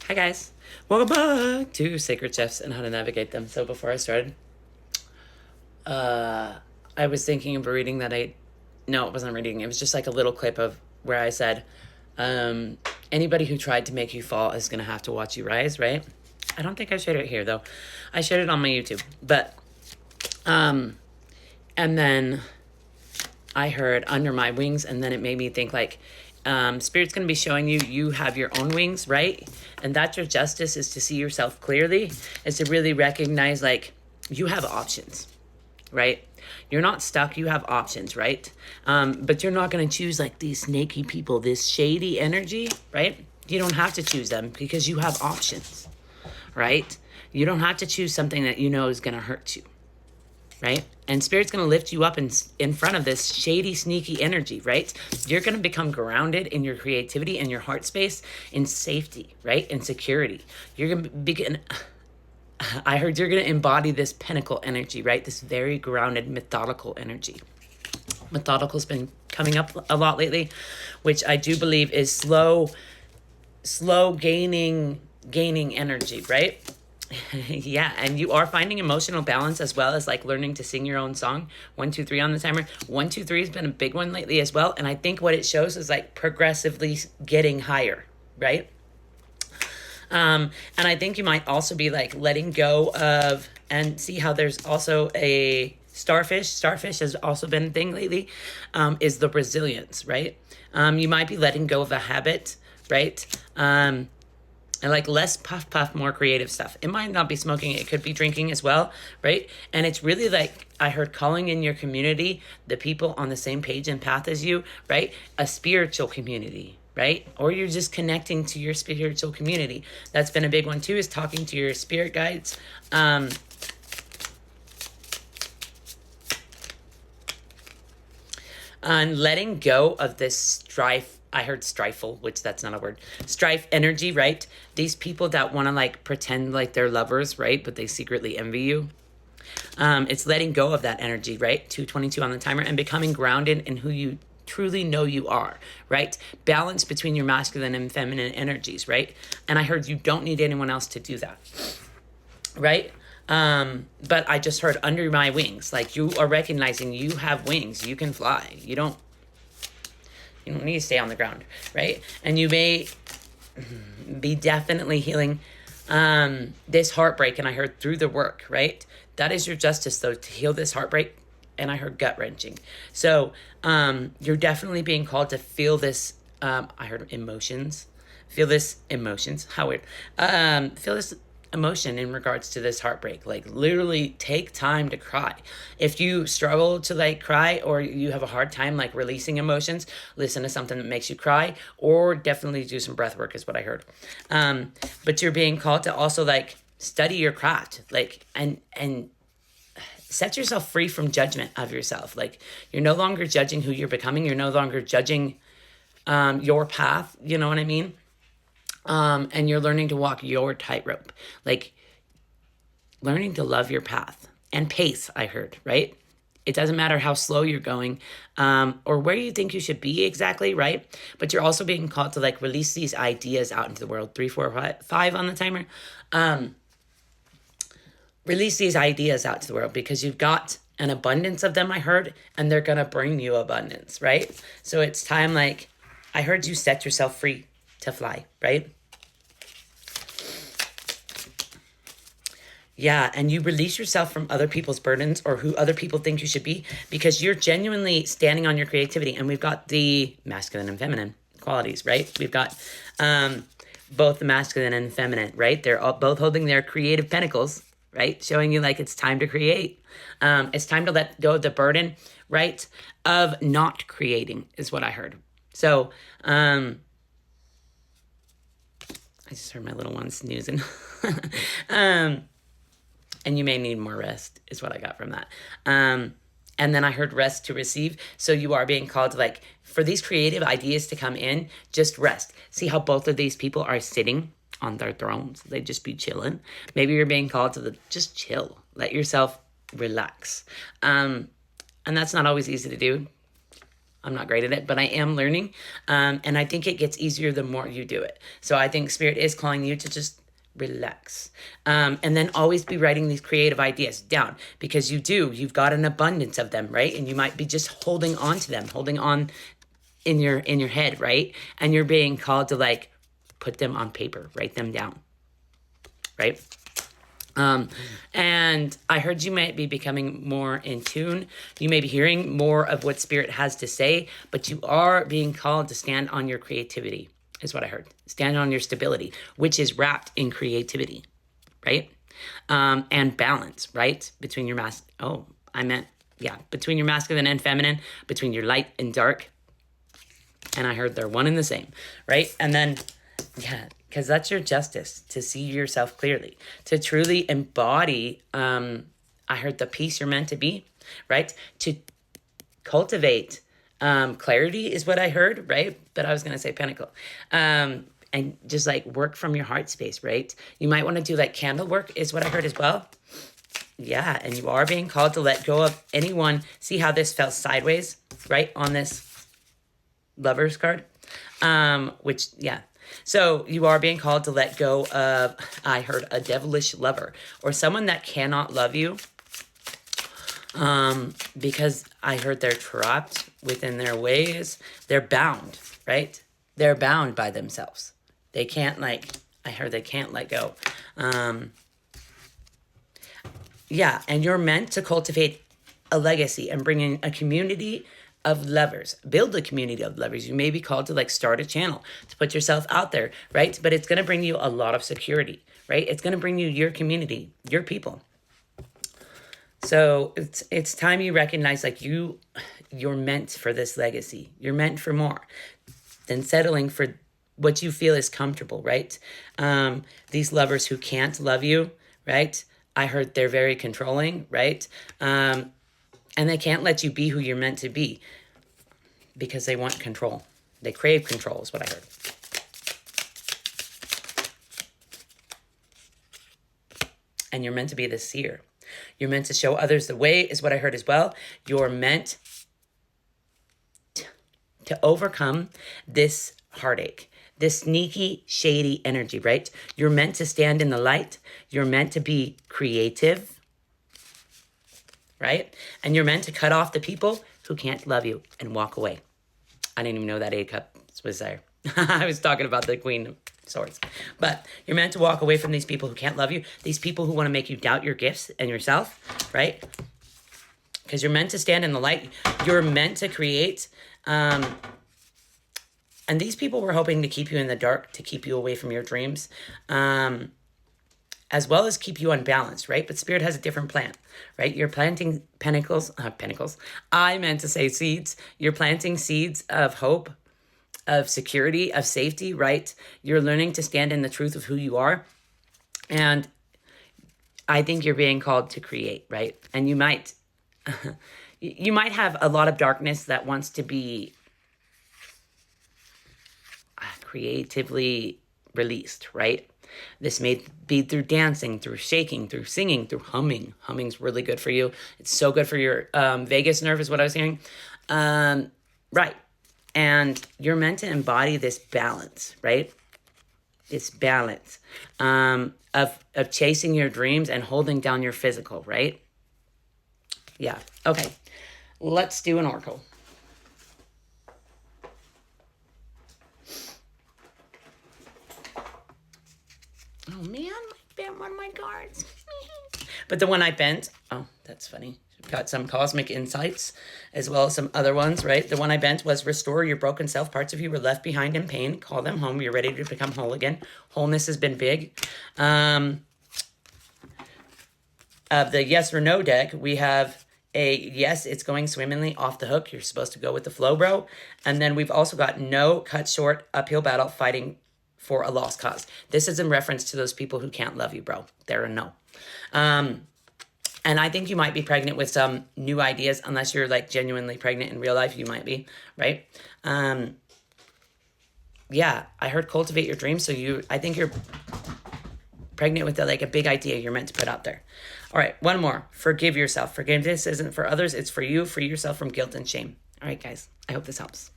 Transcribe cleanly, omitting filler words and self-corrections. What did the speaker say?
Hi guys, welcome back to Sacred Shifts and How to Navigate Them. So before I started, I was thinking of a reading that no, it wasn't a reading. It was just like a little clip of where I said, anybody who tried to make you fall is going to have to watch you rise, right? I don't think I shared it here though. I shared it on my YouTube, but, and then I heard under my wings, and then it made me think like, Spirit's going to be showing you have your own wings, right? And that's your justice, is to see yourself clearly, is to really recognize like you have options, right? You're not stuck, you have options, right? But you're not going to choose like these snaky people, this shady energy, right? You don't have to choose them because you have options, right? You don't have to choose something that you know is going to hurt you, right? And Spirit's going to lift you up in front of this shady, sneaky energy, right? You're going to become grounded in your creativity and your heart space, in safety, right? In security. You're going to begin... I heard you're going to embody this pinnacle energy, right? This very grounded, methodical energy. Methodical's been coming up a lot lately, which I do believe is slow gaining energy, right? Yeah, and you are finding emotional balance as well as like learning to sing your own song. 1, 2, 3 on the timer. 1, 2, 3 has been a big one lately as well. And I think what it shows is like progressively getting higher, right? And I think you might also be like letting go of, and see how there's also a starfish. Starfish has also been a thing lately, is the resilience, right? You might be letting go of a habit, right? And like less puff, more creative stuff. It might not be smoking, it could be drinking as well, right? And it's really like, I heard calling in your community, the people on the same page and path as you, right? A spiritual community, right? Or you're just connecting to your spiritual community. That's been a big one too, is talking to your spirit guides. And letting go of this strife. I heard strifeful, which that's not a word. Strife energy, right? These people that want to like pretend like they're lovers, right? But they secretly envy you. It's letting go of that energy, right? 222 on the timer, and becoming grounded in who you truly know you are, right? Balance between your masculine and feminine energies, right? And I heard you don't need anyone else to do that, right? But I just heard under my wings, like you are recognizing you have wings, you can fly. You don't need to stay on the ground, right? And you may be definitely healing this heartbreak, and I heard through the work, right? That is your justice, though, to heal this heartbreak, and I heard gut-wrenching. So you're definitely being called to feel this, I heard emotions. Feel this emotions, how weird. Feel this emotion in regards to this heartbreak. Like literally take time to cry. If you struggle to like cry, or you have a hard time like releasing emotions, listen to something that makes you cry, or definitely do some breath work is what I heard. But you're being called to also like study your craft, like and set yourself free from judgment of yourself. Like you're no longer judging who you're becoming. You're no longer judging your path. You know what I mean? And you're learning to walk your tightrope, like learning to love your path and pace, I heard, right? It doesn't matter how slow you're going, or where you think you should be exactly, right? But you're also being called to like release these ideas out into the world. 3, 4, 5 on the timer. Release these ideas out to the world because you've got an abundance of them, I heard, and they're going to bring you abundance, right? So it's time, like, I heard you set yourself free to fly, right? Yeah, and you release yourself from other people's burdens or who other people think you should be, because you're genuinely standing on your creativity. And we've got the masculine and feminine qualities, right? We've got both the masculine and feminine, right? They're all both holding their creative pentacles, right? Showing you like it's time to create. It's time to let go of the burden, right? Of not creating is what I heard. So, I just heard my little one snoozing. And you may need more rest is what I got from that. And then I heard rest to receive. So you are being called to like, for these creative ideas to come in, just rest. See how both of these people are sitting on their thrones. They just be chilling. Maybe you're being called to just chill. Let yourself relax. And that's not always easy to do. I'm not great at it, but I am learning. And I think it gets easier the more you do it. So I think Spirit is calling you to just relax. And then always be writing these creative ideas down, because you've got an abundance of them, right? And you might be just holding on to them, holding on in your head, right? And you're being called to like put them on paper, write them down, right? And I heard you might be becoming more in tune. You may be hearing more of what Spirit has to say, but you are being called to stand on your creativity, is what I heard. Stand on your stability, which is wrapped in creativity, right? And balance, right? Between your between your masculine and feminine, between your light and dark. And I heard they're one and the same, right? And then, because that's your justice, to see yourself clearly, to truly embody, I heard the peace you're meant to be, right? To cultivate clarity is what I heard, right? But I was going to say pentacle. And just like work from your heart space, right? You might want to do like candle work is what I heard as well. Yeah, and you are being called to let go of anyone. See how this fell sideways, right? On this Lover's card, so you are being called to let go of, I heard, a devilish lover or someone that cannot love you, because I heard they're trapped within their ways. They're bound, right? They're bound by themselves. They can't I heard they can't let go. And you're meant to cultivate a legacy and bring in a community of lovers. Build a community of lovers. You may be called to start a channel, to put yourself out there, right? But it's going to bring you a lot of security, right? It's going to bring you your community, your people. So it's time you recognize you're meant for this legacy. You're meant for more than settling for what you feel is comfortable, right? These lovers who can't love you, right? I heard they're very controlling, right? And they can't let you be who you're meant to be because they want control. They crave control is what I heard. And you're meant to be the seer. You're meant to show others the way is what I heard as well. You're meant to overcome this heartache, this sneaky, shady energy, right? You're meant to stand in the light. You're meant to be creative, right? And you're meant to cut off the people who can't love you and walk away. I didn't even know that 8 cups was there. I was talking about the Queen of Swords. But you're meant to walk away from these people who can't love you, these people who want to make you doubt your gifts and yourself, right? Because you're meant to stand in the light. You're meant to create. And these people were hoping to keep you in the dark, to keep you away from your dreams. As well as keep you unbalanced, right? But Spirit has a different plan, right? You're planting pinnacles. I meant to say seeds. You're planting seeds of hope, of security, of safety, right? You're learning to stand in the truth of who you are. And I think you're being called to create, right? And you might have a lot of darkness that wants to be creatively released, right? This may be through dancing, through shaking, through singing, through humming. Humming's really good for you. It's so good for your vagus nerve is what I was hearing. Right. And you're meant to embody this balance, right? This balance of chasing your dreams and holding down your physical, right? Yeah. Okay. Let's do an oracle. Oh man, I bent one of my cards. But the one I bent, oh, that's funny. Got some cosmic insights as well as some other ones, right? The one I bent was restore your broken self. Parts of you were left behind in pain. Call them home. You're ready to become whole again. Wholeness has been big. Of the yes or no deck, we have a yes, it's going swimmingly, off the hook. You're supposed to go with the flow, bro. And then we've also got no, cut short, uphill battle, fighting for a lost cause. This is in reference to those people who can't love you, bro. They're a no. And I think you might be pregnant with some new ideas, unless you're genuinely pregnant in real life. You might be, right? Yeah, I heard cultivate your dreams. So I think you're pregnant with a big idea you're meant to put out there. All right, one more. Forgive yourself. Forgiveness isn't for others. It's for you. Free yourself from guilt and shame. All right, guys. I hope this helps.